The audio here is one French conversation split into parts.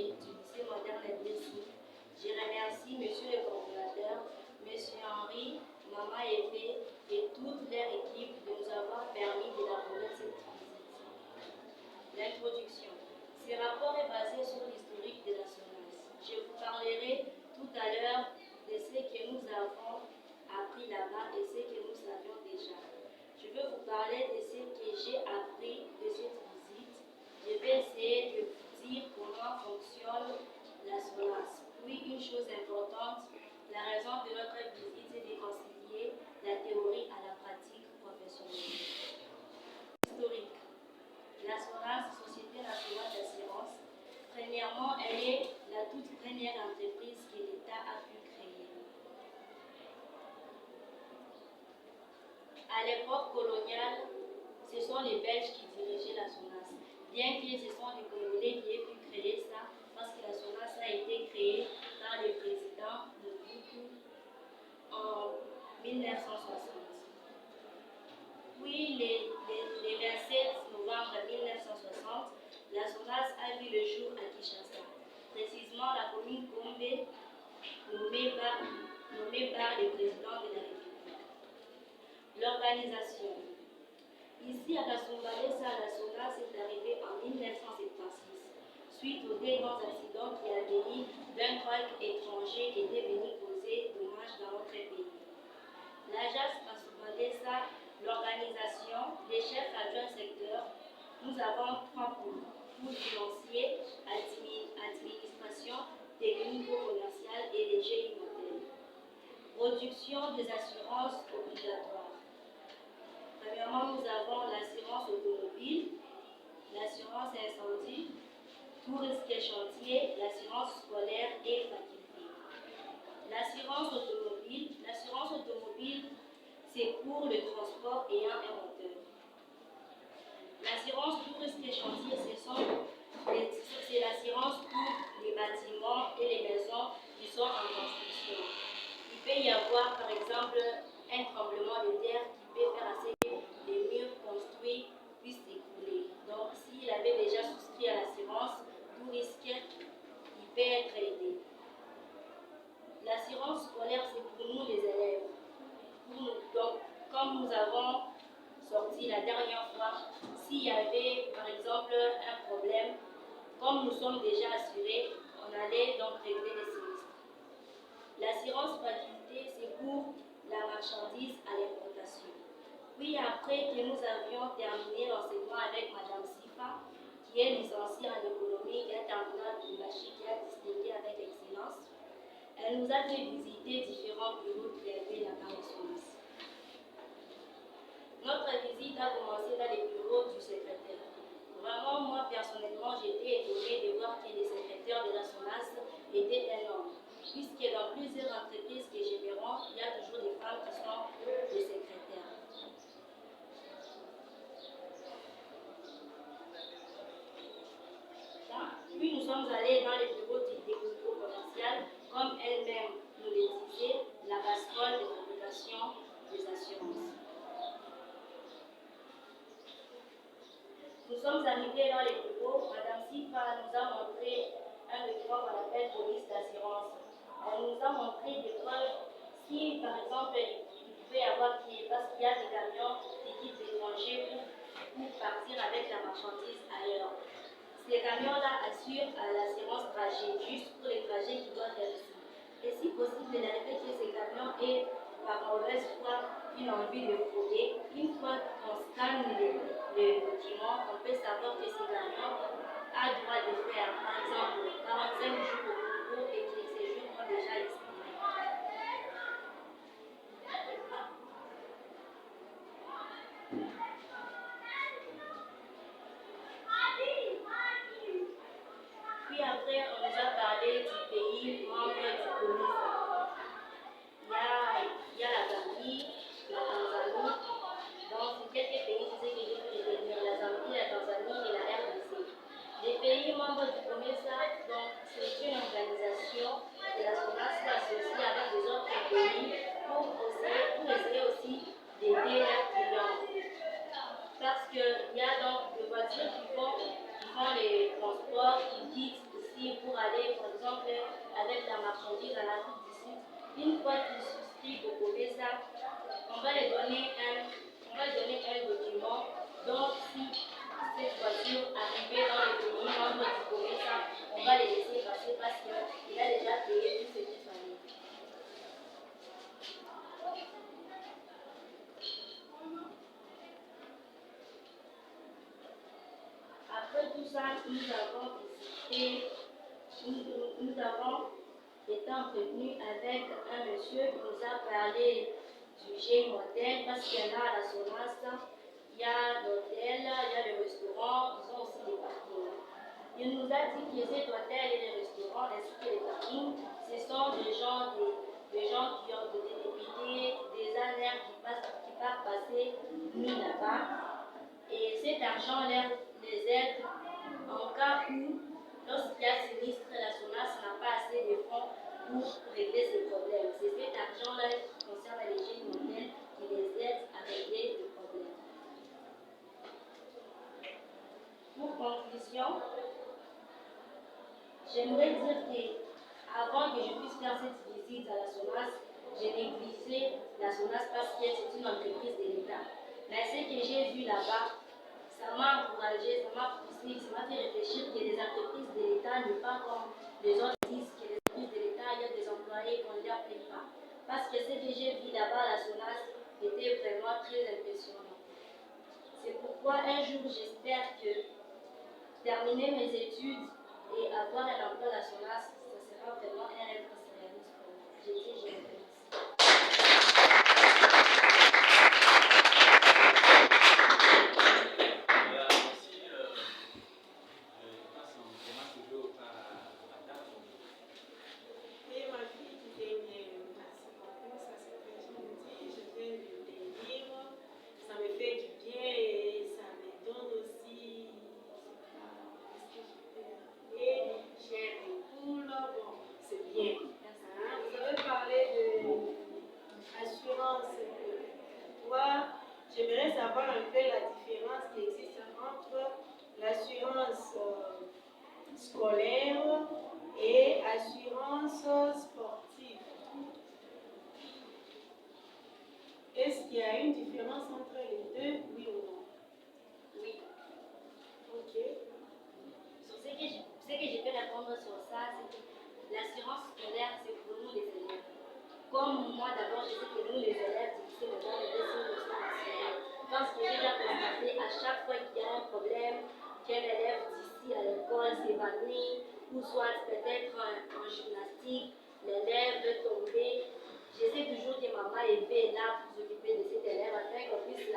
du lycée moderne Blessy. Je remercie Monsieur le coordinateur, Monsieur Henri, Maman Épée et toute leur équipe de nous avoir permis d'élaborer cette visite. L'introduction. Ce rapport est basé sur l'historique de la SONAS. Je vous parlerai tout à l'heure de ce que nous avons appris là-bas et ce que nous savions déjà. Je veux vous parler de ce que j'ai appris de cette visite. Je vais essayer de vous dire comment fonctionne la SONAS. Puis, une chose importante, la raison de notre visite est de concilier la théorie à la pratique professionnelle. Historique. La SONAS, Société nationale d'assurance, premièrement, elle est la toute première entreprise que l'État a pu créer. À l'époque coloniale, ce sont les Belges qui dirigeaient la SONAS, bien que ce sont les Congolais qui aient pu créer ça, parce que la SONAS a été créée par le président Mobutu en 1960. Puis, le 27 novembre 1960, la SONAS a vu le jour à Kinshasa, précisément la commune Gombe, nommée par le président de la République. L'organisation. Ici à Kasumbalesa, la SONAS est arrivée en 1976, suite aux deux grands accidents qui avaient mis 23 étrangers qui étaient venus causer dommages dans notre pays. L'AJAS Kasumbalesa, l'organisation, les chefs adjoints secteur, nous avons 3 pôles: pôle financier, administration, technico-commerciale et les GIE modèles. Production des assurances obligatoires. Premièrement, nous avons l'assurance automobile, l'assurance incendie, tout risque chantier, l'assurance scolaire et faculté. L'assurance automobile, c'est pour le transport ayant un moteur. L'assurance tout risque chantier, c'est l'assurance pour les bâtiments et les maisons qui sont en construction. Il peut y avoir, par exemple, un tremblement de terre qui peut faire assez que les murs construits puissent s'écrouler. Donc, s'il avait déjà souscrit à l'assurance, tout risque, il peut être aidé. L'assurance scolaire, c'est pour nous les élèves. Donc, comme nous avons sorti la dernière fois, s'il y avait par exemple un problème, comme nous sommes déjà assurés, on allait donc régler les sinistres. L'assurance faculté, c'est pour la marchandise à l'importation. Puis après que nous avions terminé l'enseignement avec Madame Sifa, qui est licenciée en économie et internationale de Bachi, qui a distingué avec excellence, elle nous a fait visiter différents bureaux qui avaient la SONAS. Notre visite a commencé dans les bureaux du secrétaire. Vraiment, moi personnellement, j'étais étonnée de voir que les secrétaires de la SONAS étaient un homme, puisque dans plusieurs entreprises que je verrai, il y a toujours des femmes qui sont des secrétaires. Puis nous sommes allés dans les bureaux du technico commercial, comme elle-même nous le disait, la casserole de fabrication des assurances. Nous sommes arrivés dans les bureaux. Madame Sifa nous a montré un document qu'on appelle police d'assurance. Elle nous a montré des preuves si, par exemple, il pouvait y avoir, parce qu'il y a des camions qui quittent l'étranger pour partir avec la marchandise ailleurs. Ces camions-là assurent l'assurance trajet, juste pour les trajets qui doivent être ici. Et si possible, d'arriver que ces camions aient, par mauvaise foi, une envie de frauder. Une fois qu'on scanne le document, on peut savoir que ce camion a droit de faire, par exemple, 45 jours au bureau et que ces jours ont déjà expiré. Puis après, on nous a parlé du pays membre du COMISA. Il y a la Gambie, la Tanzanie. Donc, c'est quelques pays, c'est ce que j'ai pu retenir: la Zambie, la Tanzanie et la RDC. Les pays membres du COMESA, donc, c'est une organisation de la SONAS associée avec les autres pays pour essayer aussi d'aider leurs clients. ça, nous avons été entretenus avec un monsieur qui nous a parlé du GIE modèle, parce qu'il y en a à la SONAS, il y a l'hôtel, il y a le restaurant, ils ont aussi des parkings. Il nous a dit que cet hôtel et les restaurants ainsi que les parkings, ce sont des gens qui ont des députés, des ANR qui partent passer nuit là-bas. Et cet argent les aide en cas où, lorsqu'il y a sinistre, la SONAS n'a pas assez de fonds pour régler ces problèmes. C'est cet argent-là qui concerne les GIE modèles qui les aide à régler les problèmes. Pour conclusion, j'aimerais dire qu'avant que je puisse faire cette visite à la SONAS, j'ai négligé la SONAS parce que c'est une entreprise de l'État. Mais ce que j'ai vu là-bas, ça m'a encouragé, ça m'a poussé, ça m'a fait réfléchir que les entreprises de l'État n'est pas comme les autres disent que les entreprises de l'État, il y a des employés qu'on ne leur paye pas. Parce que ce que j'ai vu là-bas à la SONAS était vraiment très impressionnant. C'est pourquoi un jour j'espère que terminer mes études et avoir un emploi à la SONAS, ça sera vraiment un rêve qui se réalise pour moi. Je remercie. J'aimerais savoir un peu la différence qui existe entre l'assurance scolaire et assurance sportive. Est-ce qu'il y a une différence entre les deux, oui ou non? Oui. Ok. Ce que je peux répondre sur ça, c'est que l'assurance scolaire, c'est pour nous les élèves. Comme moi d'abord, je sais que nous les élèves du lycée moderne, les nous sommes assurés. Parce que j'ai déjà constaté à chaque fois qu'il y a un problème, qu'un élève d'ici à l'école s'évanouit, ou soit peut-être en gymnastique, l'élève veut tomber. J'essaie toujours que maman et est là pour s'occuper de cet élève afin qu'on puisse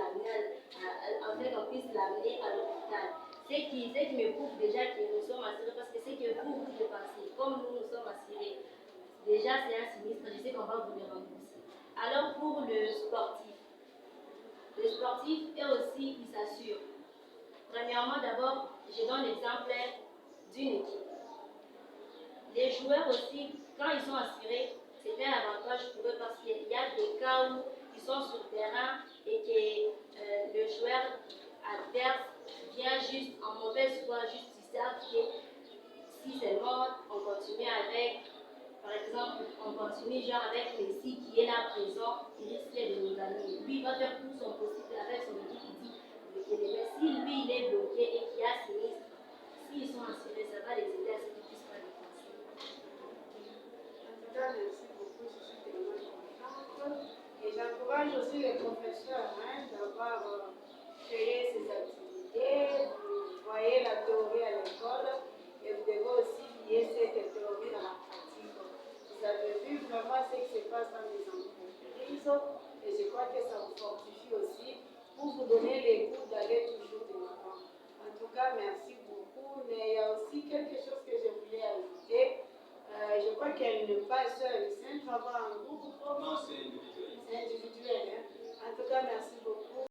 l'amener à l'hôpital. C'est qui me prouve déjà que nous sommes assurés parce que c'est que vous le pensez, comme nous sommes assurés. Déjà, c'est un sinistre, je sais qu'on va vous le rembourser. Alors, pour le sportif, eux aussi, ils s'assurent. Premièrement, d'abord, je donne l'exemple d'une équipe. Les joueurs aussi, quand ils sont assurés, c'est un avantage pour eux parce qu'il y a des cas où ils sont sur le terrain et que le joueur adverse vient juste en mauvaise foi, juste ils savent que si seulement on continue avec, par exemple, on continue genre avec Messi qui est là présent, il risque de nous gagner. Lui, il va faire tout son possible avec son équipe, il dit, mais si lui, il est bloqué et qu'il y a sinistre, s'ils sont assurés, ça va les aider à ce qu'ils puissent pas dépenser. Merci beaucoup, je suis tellement contente. Et j'encourage aussi les professeurs d'avoir créé ces activités. Vous voyez la théorie à l'école et vous devez aussi lier cette théorie dans la pratique. Vous avez vu vraiment ce qui se passe dans les entreprises et je crois que ça vous fortifie aussi pour vous donner les goûts d'aller toujours de l'avant. En tout cas, merci beaucoup. Mais il y a aussi quelque chose que je voulais ajouter. Je crois qu'elle n'est pas seule, c'est un travail en groupe. Non, c'est individuel. C'est individuel. En tout cas, merci beaucoup.